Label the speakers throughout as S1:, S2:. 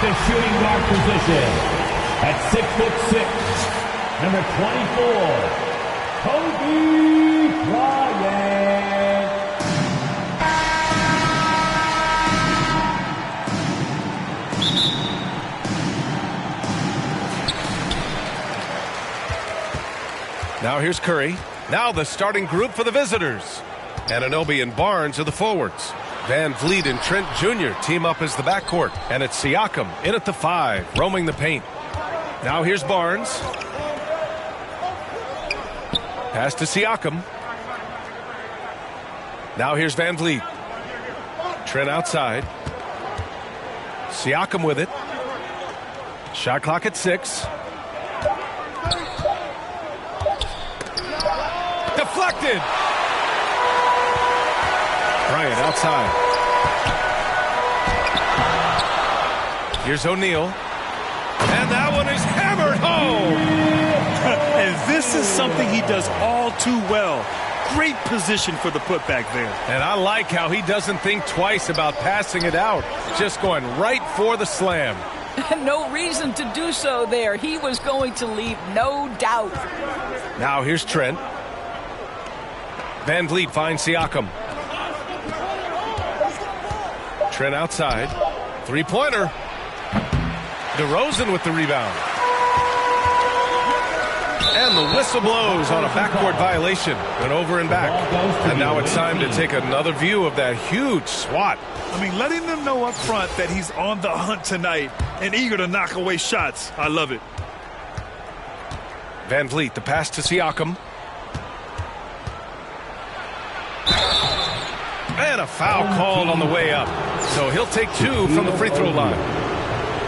S1: the shooting guard position. At 6'6", number 24, Kobe Bryant.
S2: Now here's Curry. Now the starting group for the visitors. Anunoby and Barnes are the forwards. Van Vliet and Trent Jr. team up as the backcourt. And it's Siakam in at the 5, roaming the paint. Now here's Barnes. Pass to Siakam. Now here's Van Vliet. Trent outside. Siakam with it. Shot clock at 6. Deflected. Bryant outside. Here's O'Neal. And that one is hammered home.
S3: And this is something he does all too well. Great position for the putback there.
S2: And I like how he doesn't think twice about passing it out. Just going right for the slam.
S4: No reason to do so there. He was going to leave no doubt.
S2: Now here's Trent. Van Vliet finds Siakam. Trent outside. Three-pointer. DeRozan with the rebound. And the whistle blows on a backcourt violation. Went over and back. And now it's time to take another view of that huge swat.
S3: I mean, letting them know up front that he's on the hunt tonight and eager to knock away shots. I love it.
S2: Van Vliet, the pass to Siakam. And a foul called on the way up. So he'll take 2 from the free throw line.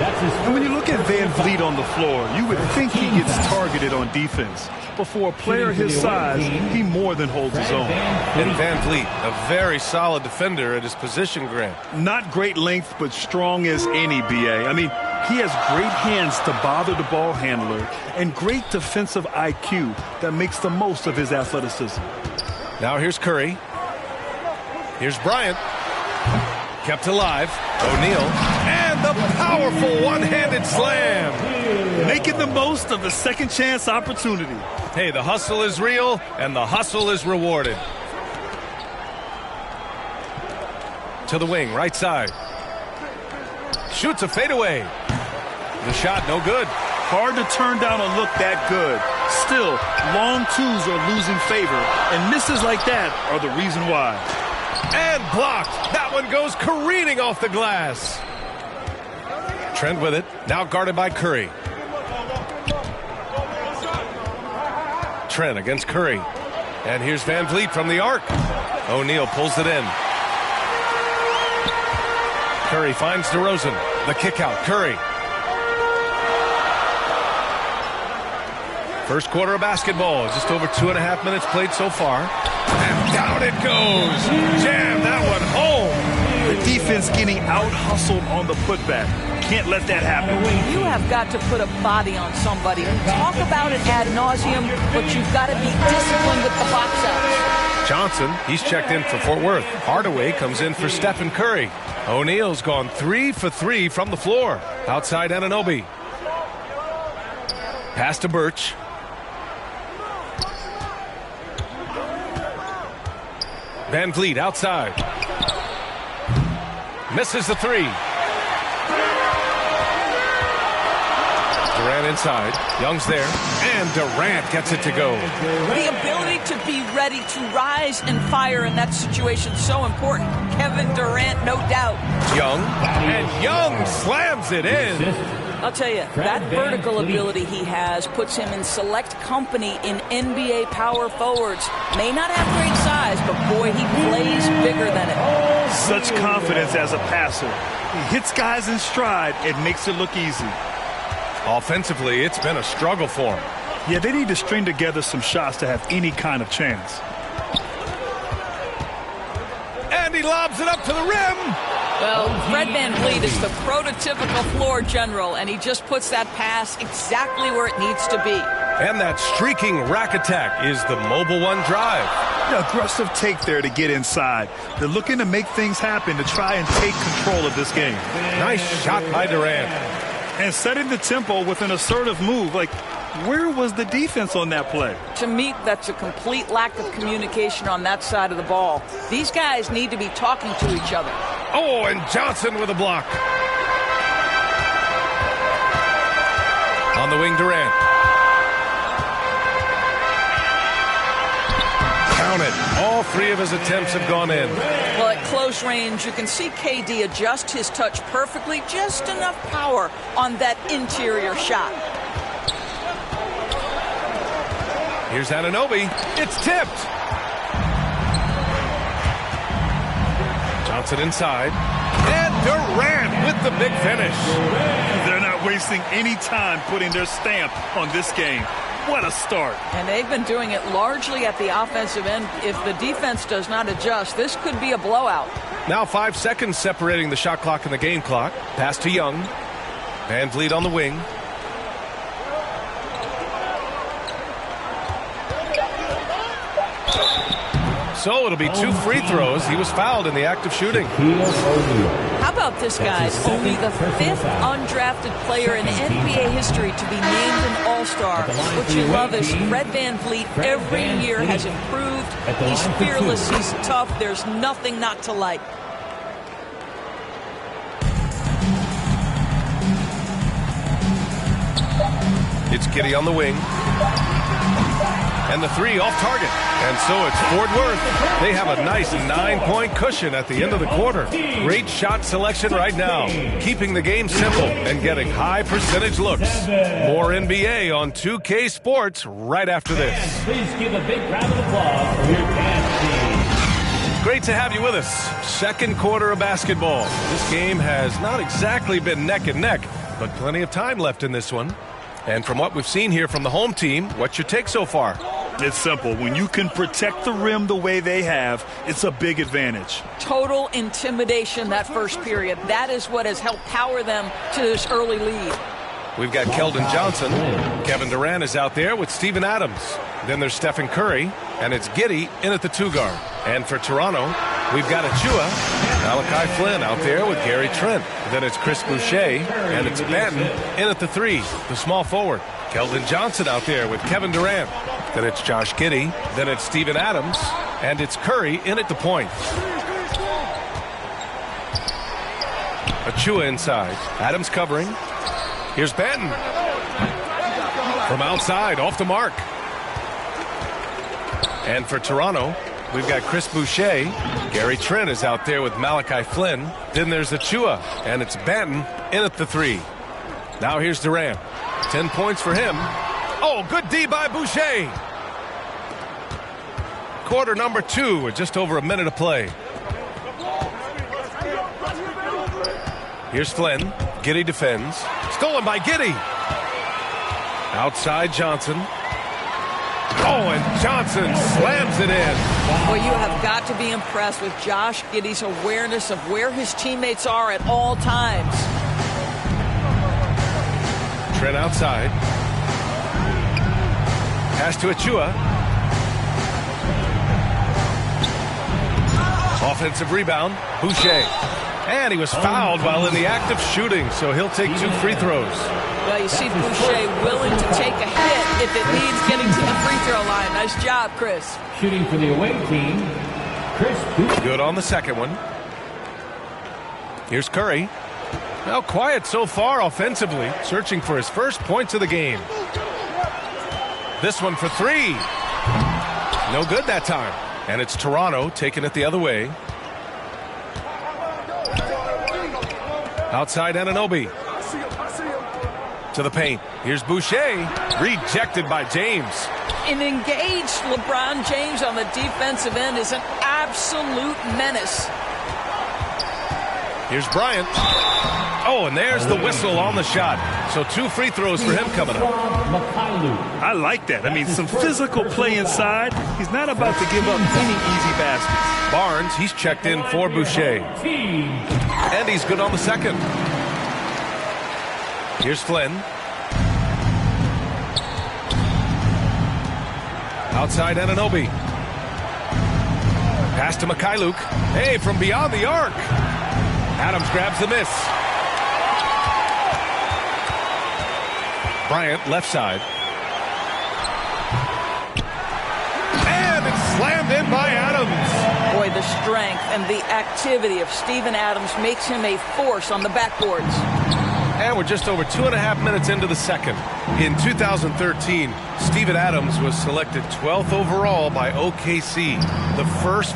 S3: And when you look at Van Vliet on the floor, you would think he gets targeted on defense. But for a player his size, he more than holds his own.
S2: And Van Vliet, a very solid defender at his position, Grant.
S3: Not great length, but strong as any, B.A. I mean, he has great hands to bother the ball handler and great defensive IQ that makes the most of his athleticism.
S2: Now here's Curry. Here's Bryant. Kept alive. O'Neal. And the powerful one-handed slam.
S3: Making the most of the second chance opportunity.
S2: Hey, the hustle is real, and the hustle is rewarded. To the wing, right side. Shoots a fadeaway. The shot, no good.
S3: Hard to turn down a look that good. Still, long twos are losing favor, and misses like that are the reason why.
S2: And blocked. That one goes careening off the glass. Trent with it. Now guarded by Curry. Trent against Curry. And here's Van Vliet from the arc. O'Neal pulls it in. Curry finds DeRozan. The kick out. Curry. First quarter of basketball. Just over 2.5 minutes played so far. And down it goes. Jam that one home.
S3: The defense getting out-hustled on the putback. Can't let that happen.
S4: You have got to put a body on somebody. Talk about it ad nauseum, but you've got to be disciplined with the box outs.
S2: Johnson, he's checked in for Fort Worth. Hardaway comes in for Stephen Curry. O'Neal's gone 3 for 3 from the floor. Outside Anunoby. Pass to Birch. Van Vliet outside. Misses the 3. Durant inside. Young's there. And Durant gets it to go.
S4: The ability to be ready to rise and fire in that situation is so important. Kevin Durant, no doubt.
S2: Young. And Young slams it in.
S4: I'll tell you, that vertical ability he has puts him in select company in NBA power forwards. May not have great size, but boy, he plays bigger than it.
S3: Such confidence as a passer. He hits guys in stride and makes it look easy.
S2: Offensively, it's been a struggle for him.
S3: Yeah, they need to string together some shots to have any kind of chance.
S2: And he lobs it up to the rim.
S4: Well, Fred VanVleet is the prototypical floor general, and he just puts that pass exactly where it needs to be.
S2: And that streaking rack attack is the Mobile One drive.
S3: The aggressive take there to get inside. They're looking to make things happen to try and take control of this game.
S2: Nice shot by Durant.
S3: And setting the tempo with an assertive move. Like, where was the defense on that play?
S4: To me, that's a complete lack of communication on that side of the ball. These guys need to be talking to each other.
S2: Oh, and Johnson with a block. On the wing, Durant. Count it. All three of his attempts have gone in.
S4: Well, at close range, you can see KD adjust his touch perfectly. Just enough power on that interior shot.
S2: Here's Anunoby. It's tipped. Johnson inside. And Durant with the big finish.
S3: They're not wasting any time putting their stamp on this game. What a start.
S4: And they've been doing it largely at the offensive end. If the defense does not adjust, this could be a blowout.
S2: Now 5 seconds separating the shot clock and the game clock. Pass to Young. Van Vliet on the wing. So it'll be 2 free throws. He was fouled in the act of shooting.
S4: How about this, guys? Only the 5th undrafted player in NBA history to be named an All-Star. What you love is Fred Van Vliet every year has improved. He's fearless. He's tough. There's nothing not to like.
S2: It's Giddey on the wing. And the 3 off target. And so it's Fort Worth. They have a nice 9-point cushion at the end of the quarter. Great shot selection right now. Keeping the game simple and getting high percentage looks. More NBA on 2K Sports right after this.
S1: Please give a big round of applause for your dance team.
S2: Great to have you with us. Second quarter of basketball. This game has not exactly been neck and neck, but plenty of time left in this one. And from what we've seen here from the home team, what's your take so far?
S3: It's simple. When you can protect the rim the way they have, it's a big advantage.
S4: Total intimidation that first period. That is what has helped power them to this early lead.
S2: We've got Keldon Johnson. Kevin Durant is out there with Steven Adams. Then there's Stephen Curry, and it's Giddey in at the 2 guard. And for Toronto, we've got Achua, Malachi Flynn out there with Gary Trent. Then it's Chris Boucher, and it's Banton in at the 3, the small forward. Keldon Johnson out there with Kevin Durant. Then it's Josh Giddey. Then it's Steven Adams, and it's Curry in at the point. Achua inside. Adams covering. Here's Banton. From outside, off the mark. And for Toronto, we've got Chris Boucher. Gary Trent is out there with Malachi Flynn. Then there's Achua, and it's Banton in at the 3. Now here's Durant. 10 points for him. Oh, good D by Boucher. Quarter number 2 with just over a minute to play. Here's Flynn. Giddey defends. Stolen by Giddey. Outside Johnson. Oh, and Johnson slams it in.
S4: Well, you have got to be impressed with Josh Giddey's awareness of where his teammates are at all times.
S2: Trent outside. Pass to Achua. Offensive rebound. Boucher. And he was fouled while in the act of shooting, so he'll take 2 free throws.
S4: Well, you see Boucher willing to take a hit if it means getting to the free throw line. Nice job, Chris.
S1: Shooting for the away team, Chris Boucher.
S2: Good on the second one. Here's Curry. Well, quiet so far offensively, searching for his first points of the game. This one for 3. No good that time. And it's Toronto taking it the other way. Outside Anunoby. To the paint. Here's Boucher. Rejected by James.
S4: An engaged LeBron James on the defensive end is an absolute menace.
S2: Here's Bryant. Oh, and there's the whistle on the shot. So 2 free throws for him coming up.
S3: I like that. I mean, some physical play inside. He's not about to give up any easy baskets.
S2: Barnes, he's checked in for Boucher. And he's good on the second. Here's Flynn. Outside Anunoby. Pass to Mikhailuk. Hey, from beyond the arc. Adams grabs the miss. Bryant, left side. And it's slammed in by Adams.
S4: Boy, the strength and the activity of Steven Adams makes him a force on the backboards.
S2: And we're just over 2.5 minutes into the second. In 2013, Steven Adams was selected 12th overall by OKC, the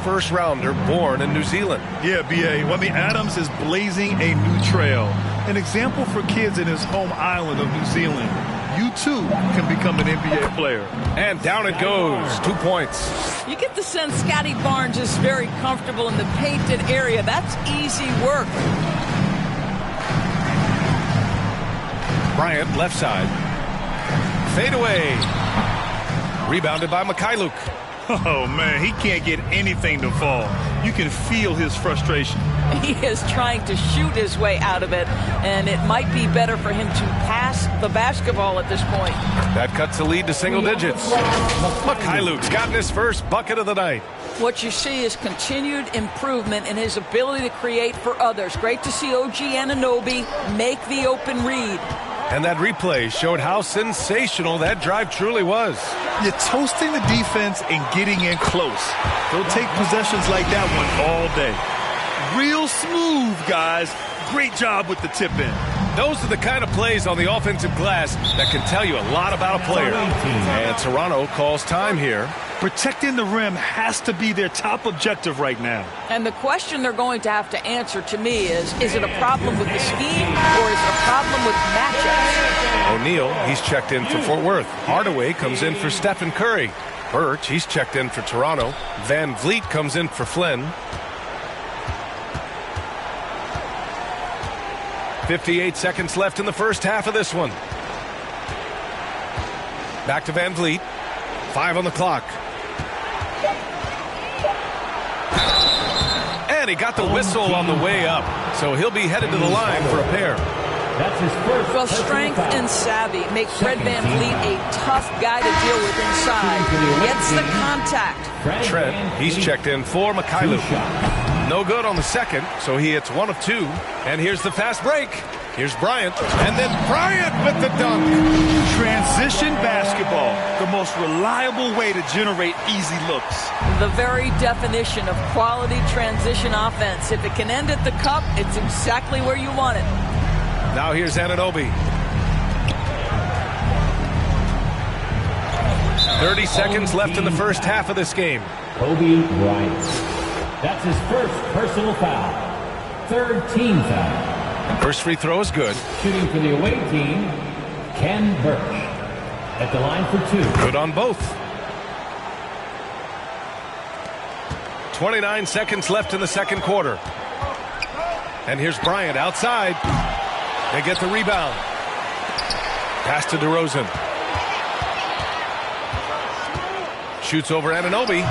S2: first rounder born in New Zealand.
S3: Yeah, B.A. Well, I mean, Adams is blazing a new trail. An example for kids in his home island of New Zealand. You, too, can become an NBA player.
S2: And down it goes. 2 points.
S4: You get the sense Scotty Barnes is very comfortable in the painted area. That's easy work.
S2: Bryant, left side. Fade away. Rebounded by Mikhailuk.
S3: Oh, man, he can't get anything to fall. You can feel his frustration.
S4: He is trying to shoot his way out of it, and it might be better for him to pass the basketball at this point.
S2: That cuts the lead to single digits. Mikhailuk's gotten his first bucket of the night.
S4: What you see is continued improvement in his ability to create for others. Great to see OG Anunoby make the open read.
S2: And that replay showed how sensational that drive truly was.
S3: You're toasting the defense and getting in close. They'll take possessions like that one all day. Real smooth, guys. Great job with the tip-in.
S2: Those are the kind of plays on the offensive glass that can tell you a lot about a player. And Toronto calls time here.
S3: Protecting the rim has to be their top objective right now.
S4: And the question they're going to have to answer to me is it a problem with the scheme or is it a problem with matchups?
S2: O'Neal, he's checked in for Fort Worth. Hardaway comes in for Stephen Curry. Birch, he's checked in for Toronto. Van Vliet comes in for Flynn. 58 seconds left in the first half of this one. Back to Van Vliet. 5 on the clock. And he got the whistle on the way up, so he'll be headed to the line for a pair.
S1: That's his first.
S4: Well, strength and savvy make Fred Van Vliet a tough guy to deal with inside. Gets the contact.
S2: Trent, he's checked in for Mikhailuk. No good on the second, so he hits 1 of 2. And here's the fast break. Here's Bryant, and then Bryant with the dunk.
S3: Transition basketball, the most reliable way to generate easy looks.
S4: The very definition of quality transition offense. If it can end at the cup, it's exactly where you want it.
S2: Now here's Anunoby. 30 seconds left in the first half of this game.
S1: Kobe Bryant. That's his first personal foul. Third team foul.
S2: First free throw is good.
S1: Shooting for the away team, Ken Birch. At the line for 2.
S2: Good on both. 29 seconds left in the second quarter. And here's Bryant outside. They get the rebound. Pass to DeRozan. Shoots over Anunoby.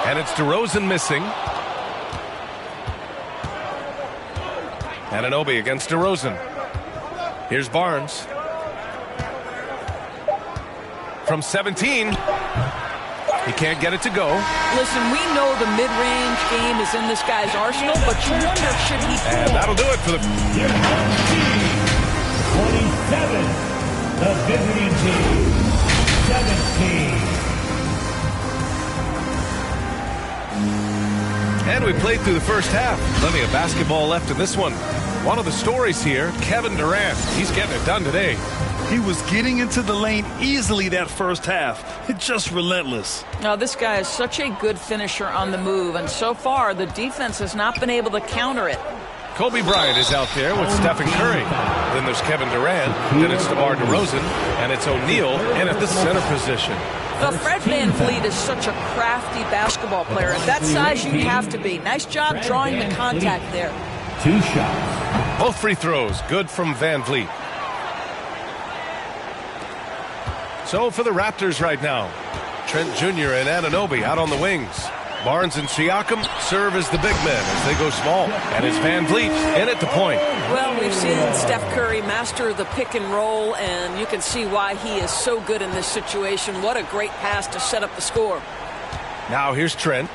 S2: And it's DeRozan missing. Anunoby against DeRozan. Here's Barnes. From 17. He can't get it to go.
S4: Listen, we know the mid-range game is in this guy's arsenal, but you wonder should he...
S2: And that'll do it for the...
S1: 27. The visiting team. 17.
S2: And we played through the first half. Plenty of basketball left in this one. One of the stories here, Kevin Durant. He's getting it done today.
S3: He was getting into the lane easily that first half. It's just relentless.
S4: Now, this guy is such a good finisher on the move, and so far the defense has not been able to counter it.
S2: Kobe Bryant is out there with Stephen Curry. Then there's Kevin Durant. Then it's DeMar DeRozan. And it's O'Neal in at the center position.
S4: Well, Fred Van Vliet is such a crafty basketball player. At that size, you have to be. Nice job drawing the contact there.
S1: 2 shots.
S2: Both free throws good from Van Vliet. So for the Raptors right now, Trent Jr. and Anunoby out on the wings. Barnes and Siakam serve as the big men as they go small. And it's Van Vliet in at the point.
S4: Well, we've seen Steph Curry master the pick and roll, and you can see why he is so good in this situation. What a great pass to set up the score.
S2: Now here's Trent.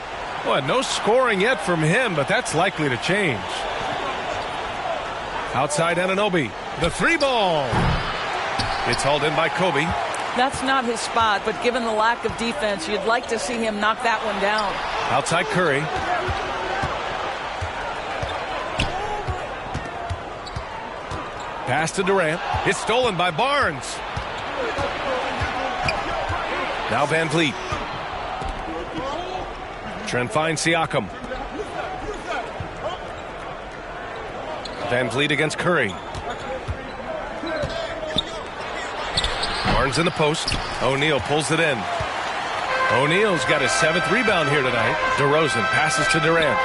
S2: Well, no scoring yet from him, but that's likely to change. Outside Anunoby. The three ball. It's hauled in by Kobe.
S4: That's not his spot, but given the lack of defense, you'd like to see him knock that one down.
S2: Outside Curry. Pass to Durant. It's stolen by Barnes. Now Van Vliet. Trent finds Siakam. Van Vliet against Curry. Barnes in the post. O'Neal pulls it in. O'Neal's got his 7th rebound here tonight. DeRozan passes to Durant.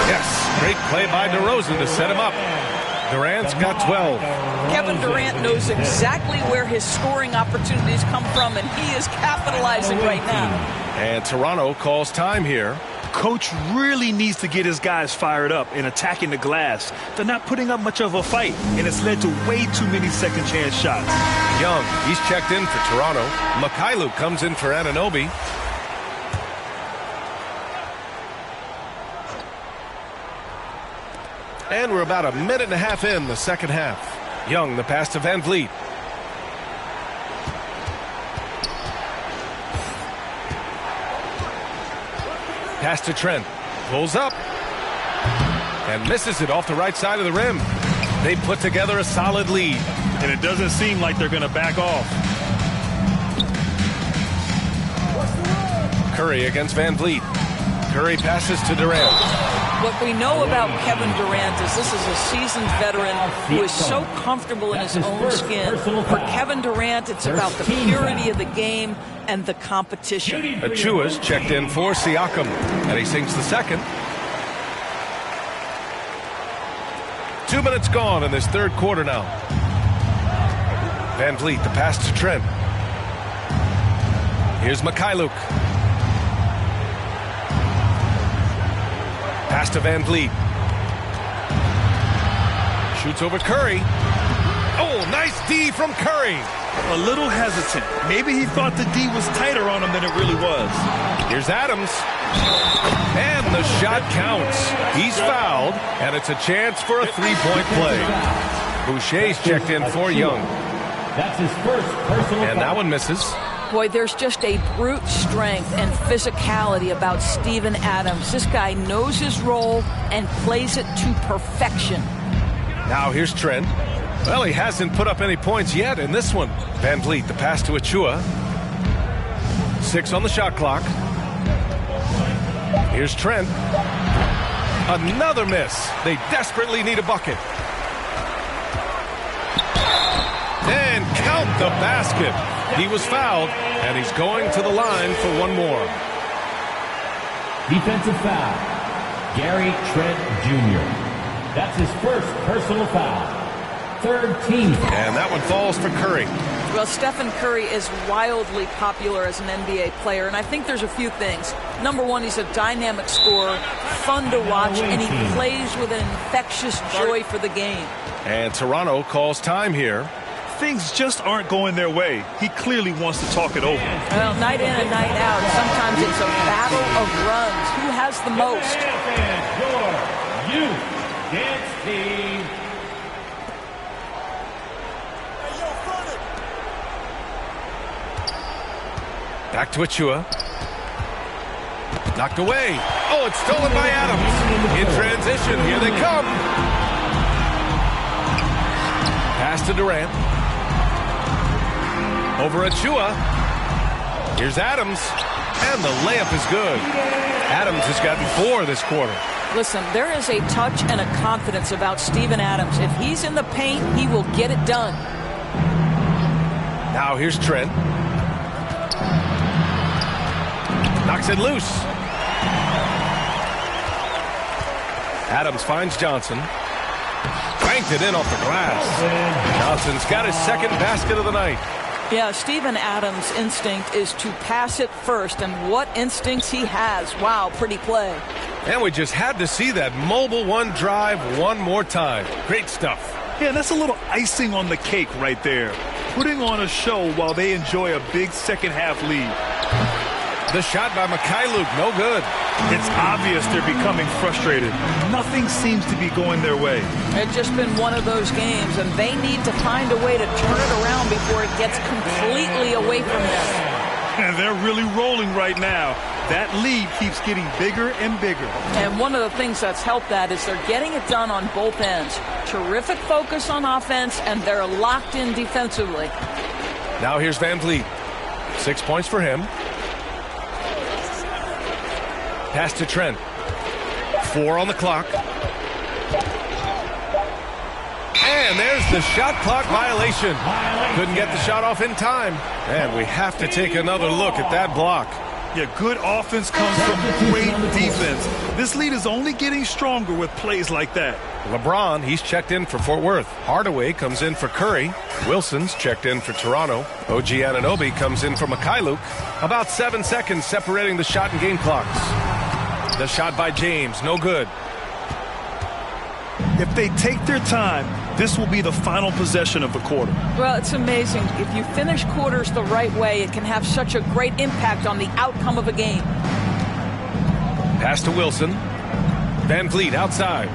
S2: Yes, great play by DeRozan to set him up. Durant's got 12.
S4: Kevin Durant knows exactly where his scoring opportunities come from, and he is capitalizing right now.
S2: And Toronto calls time here.
S3: Coach really needs to get his guys fired up in attacking the glass. They're not putting up much of a fight, and it's led to way too many second chance shots.
S2: Young, he's checked in for Toronto. Mikhailuk comes in for Anunoby. And we're about a minute and a half in the second half. Young, the pass to Van Vliet. Pass to Trent. Pulls up. And misses it off the right side of the rim. They put together a solid lead.
S3: And it doesn't seem like they're going to back off.
S2: Curry against Van Vliet. Curry passes to Durant.
S4: What we know about Kevin Durant is this is a seasoned veteran who is so comfortable in his own skin. For Kevin Durant, it's about the purity of the game and the competition.
S2: Achua's checked in for Siakam, and he sinks the second. 2 minutes gone in this third quarter now. Van Vliet, the pass to Trent. Here's Mikhailuk. Pass to Van Vliet. Shoots over Curry. Oh, nice D from Curry.
S3: A little hesitant. Maybe he thought the D was tighter on him than it really was.
S2: Here's Adams. And the shot counts. He's fouled, and it's a chance for a three-point play. Boucher's checked in for Young.
S1: That's his first personal
S2: And that one misses.
S4: Boy, there's just a brute strength and physicality about Steven Adams. This guy knows his role and plays it to perfection.
S2: Now here's Trent. Well, he hasn't put up any points yet in this one. Van Vliet, the pass to Achua. 6 on the shot clock. Here's Trent. Another miss. They desperately need a bucket. And count the basket. He was fouled, and he's going to the line for one more.
S1: Defensive foul. Gary Trent Jr. That's his first personal foul. Third team.
S2: And that one falls for Curry.
S4: Well, Stephen Curry is wildly popular as an NBA player, and I think there's a few things. Number one, he's a dynamic scorer, fun to watch, and he plays with an infectious joy for the game.
S2: And Toronto calls time here.
S3: Things just aren't going their way. He clearly wants to talk it over.
S4: Well, night in and night out, sometimes it's a battle of runs. Who has the most?
S1: Your youth dance team.
S2: Back to Achua. Knocked away. Oh, it's stolen by Adams. In transition, here they come. Pass to Durant. Over Achua. Here's Adams. And the layup is good. Adams has gotten 4 this quarter.
S4: Listen, there is a touch and a confidence about Steven Adams. If he's in the paint, he will get it done.
S2: Now here's Trent. Knocks it loose. Adams finds Johnson. Banked it in off the glass. Johnson's got his second basket of the night.
S4: Yeah, Steven Adams' instinct is to pass it first, and what instincts he has. Wow, pretty play.
S2: And we just had to see that mobile one drive one more time. Great stuff.
S3: Yeah, that's a little icing on the cake right there. Putting on a show while they enjoy a big second-half lead.
S2: The shot by Mikhailuk, no good.
S3: It's obvious they're becoming frustrated. Nothing seems to be going their way.
S4: It's just been one of those games, and they need to find a way to turn it around before it gets completely away from them.
S3: And they're really rolling right now. That lead keeps getting bigger and bigger.
S4: And one of the things that's helped that is they're getting it done on both ends. Terrific focus on offense, and they're locked in defensively.
S2: Now here's Van Vliet. 6 points for him. Pass to Trent. 4 on the clock. And there's the shot clock violation. Couldn't get the shot off in time. And we have to take another look at that block.
S3: Yeah, good offense comes from great defense. This lead is only getting stronger with plays like that.
S2: LeBron, he's checked in for Fort Worth. Hardaway comes in for Curry. Wilson's checked in for Toronto. OG Anunoby comes in for Mikhailuk. About 7 seconds separating the shot and game clocks. The shot by James, no good.
S3: If they take their time, this will be the final possession of the quarter.
S4: Well, it's amazing. If you finish quarters the right way, it can have such a great impact on the outcome of a game.
S2: Pass to Wilson. Van Vliet outside.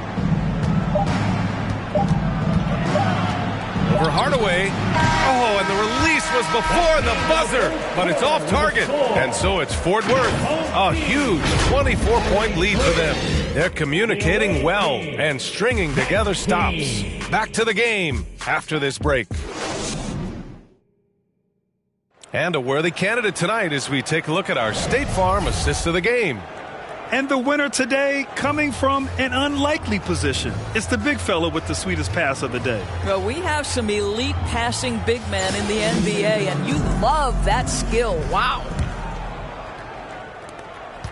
S2: Over Hardaway. Oh, and the release was before the buzzer, but it's off target. And so it's Fort Worth. A huge 24-point lead for them. They're communicating well and stringing together stops. Back to the game after this break. And a worthy candidate tonight as we take a look at our State Farm assist of the game.
S3: And the winner today coming from an unlikely position. It's the big fella with the sweetest pass of the day.
S4: Well, we have some elite passing big men in the NBA, and you love that skill. Wow.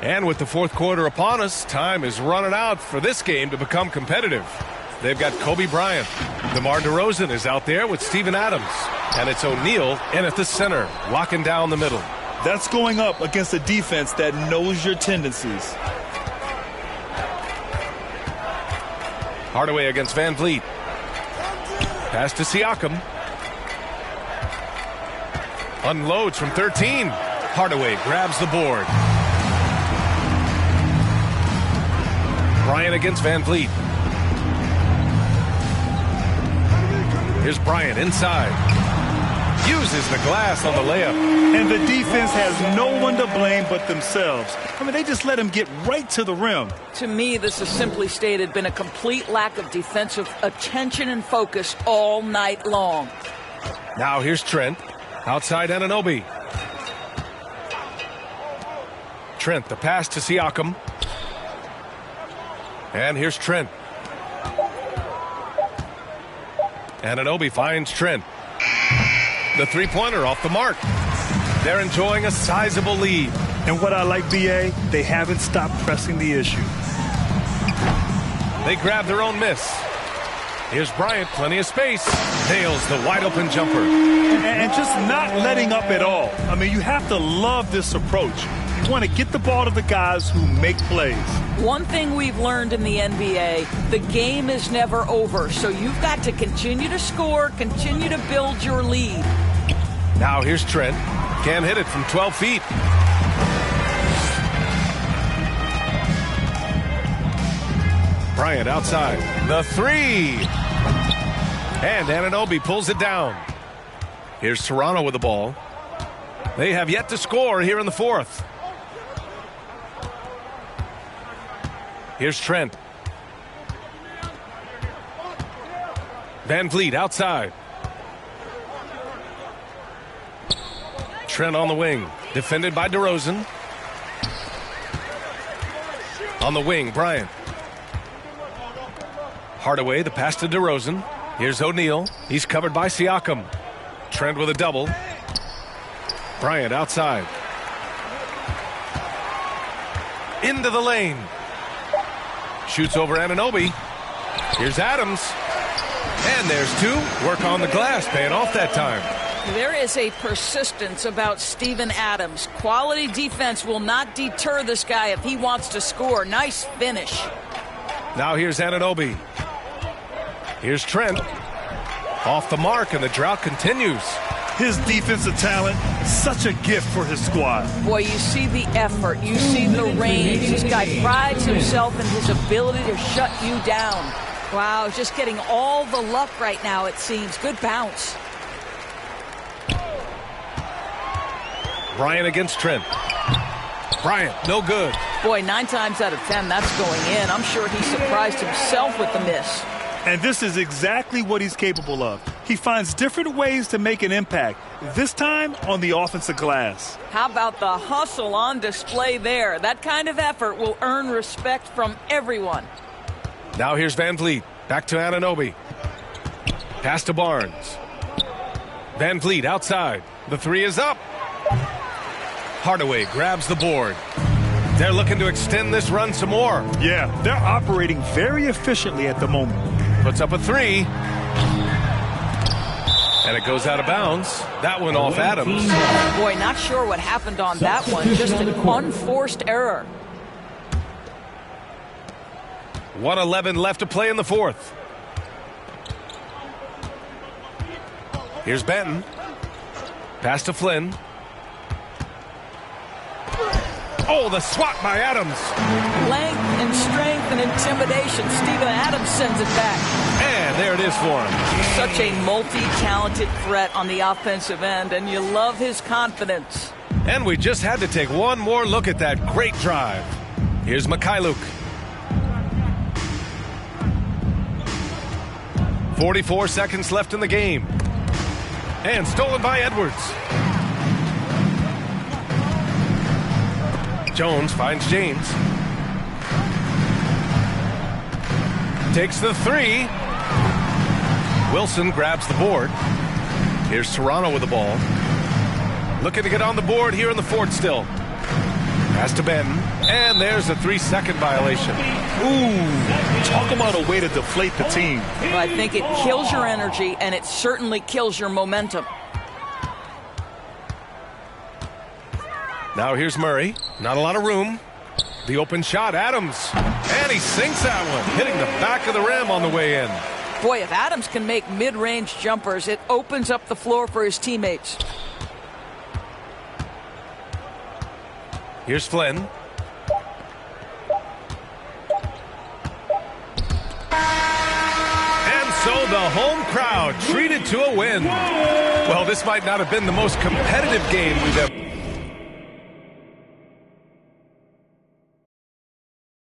S2: And with the fourth quarter upon us, time is running out for this game to become competitive. They've got Kobe Bryant. DeMar DeRozan is out there with Steven Adams. And it's O'Neal in at the center, locking down the middle.
S3: That's going up against a defense that knows your tendencies.
S2: Hardaway against Van Vliet. Pass to Siakam. Unloads from 13. Hardaway grabs the board. Bryant against Van Vliet. Here's Bryant inside. Uses the glass on the layup.
S3: And the defense has no one to blame but themselves. I mean, they just let him get right to the rim.
S4: To me, this has simply stated been a complete lack of defensive attention and focus all night long.
S2: Now here's Trent. Outside Anunoby. Trent, the pass to Siakam. And here's Trent. Anunoby finds Trent. The three-pointer off the mark. They're enjoying a sizable lead.
S3: And what I like, B.A., they haven't stopped pressing the issue.
S2: They grab their own miss. Here's Bryant, plenty of space. Nails the wide-open jumper.
S3: And just not letting up at all. I mean, you have to love this approach. You want to get the ball to the guys who make plays.
S4: One thing we've learned in the NBA, the game is never over. So you've got to continue to score, continue to build your lead.
S2: Now here's Trent. Can't hit it from 12 feet. Bryant outside. The three. And Anunoby pulls it down. Here's Toronto with the ball. They have yet to score here in the fourth. Here's Trent. Van Vliet outside. Trent on the wing. Defended by DeRozan. On the wing, Bryant. Hardaway, the pass to DeRozan. Here's O'Neal. He's covered by Siakam. Trent with a double. Bryant outside. Into the lane. Shoots over Anunoby. Here's Adams. And there's two. Work on the glass, paying off that time.
S4: There is a persistence about Steven Adams. Quality defense will not deter this guy if he wants to score. Nice finish.
S2: Now here's Anunoby. Here's Trent. Off the mark, and the drought continues.
S3: His defensive talent, such a gift for his squad.
S4: Boy, you see the effort. You see the range. This guy prides himself in his ability to shut you down. Wow, just getting all the luck right now, it seems. Good bounce.
S2: Bryant against Trent. Bryant, no good.
S4: Boy, 9 times out of 10, that's going in. I'm sure he surprised himself with the miss.
S3: And this is exactly what he's capable of. He finds different ways to make an impact, this time on the offensive glass.
S4: How about the hustle on display there? That kind of effort will earn respect from everyone.
S2: Now here's Van Vliet. Back to Anunoby. Pass to Barnes. Van Vliet outside. The 3 is up. Hardaway grabs the board. They're looking to extend this run some more.
S3: Yeah, they're operating very efficiently at the moment.
S2: Puts up a 3. And it goes out of bounds. That one off Adams.
S4: Boy, not sure what happened on that one. Just an unforced error.
S2: 1:11 left to play in the fourth. Here's Benton. Pass to Flynn. Oh, the swat by Adams.
S4: Length and strength and intimidation. Steven Adams sends it back.
S2: And there it is for him.
S4: Such a multi-talented threat on the offensive end, and you love his confidence.
S2: And we just had to take one more look at that great drive. Here's Mikhailuk. 44 seconds left in the game. And stolen by Edwards. Jones finds James. Takes the 3. Wilson grabs the board. Here's Toronto with the ball. Looking to get on the board here in the fourth still. Pass to Benton. And there's a 3-second violation.
S3: Ooh, talk about a way to deflate the team.
S4: Well, I think it kills your energy, and it certainly kills your momentum.
S2: Now here's Murray. Not a lot of room. The open shot, Adams. And he sinks that one, hitting the back of the rim on the way in.
S4: Boy, if Adams can make mid-range jumpers, it opens up the floor for his teammates.
S2: Here's Flynn. And so the home crowd treated to a win. Well, this might not have been the most competitive game we've ever